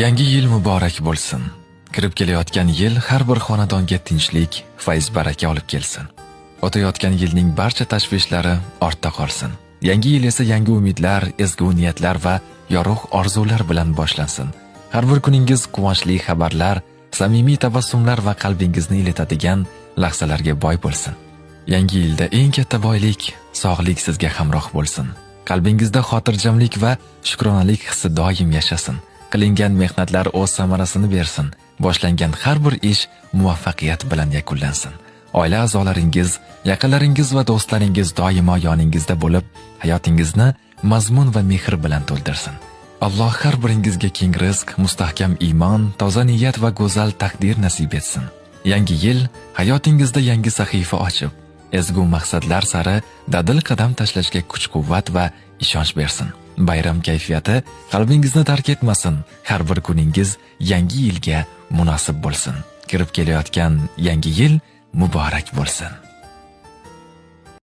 Yangi yil muborak bo'lsin. Kirib kelayotgan yil har bir xonadonga tinchlik, fayz baraka olib kelsin. O'tayotgan yilning barcha tashvishlari ortda qolsin. Yangi yil esa yangi umidlar, ezgu niyatlar va yorug' orzular bilan boshlansin. Har bir kuningiz quvonchli xabarlar, samimiy tabassumlar va qalbingizni iletadigan lahzalarga boy bo'lsin. Yangi yilda eng katta boylik sog'lik sizga hamroh bo'lsin. Qalbingizda xotirjamlik va shukronalik hissi doim yashasin. Qilingan mehnatlar o'z samarasini bersin. Boshlangan har bir ish muvaffaqiyat bilan yakunlansin. Oila a'zolaringiz, yaqinlaringiz va do'stlaringiz doimo yoningizda bo'lib, hayotingizni mazmun va mehr bilan to'ldirsin. Alloh har biringizga keng rizq, mustahkam iymon, toza niyat va go'zal taqdir nasib etsin. Yangi yil hayotingizda yangi sahifa ochib, ezgu maqsadlar sari dadil qadam tashlashga kuch-quvvat va ishonch bersin. Bayram kayfiyati qalbingizni tark etmasin. Har bir kuningiz yangi yilga munosib bo'lsin. Kirib kelayotgan yangi yil muborak bo'lsin.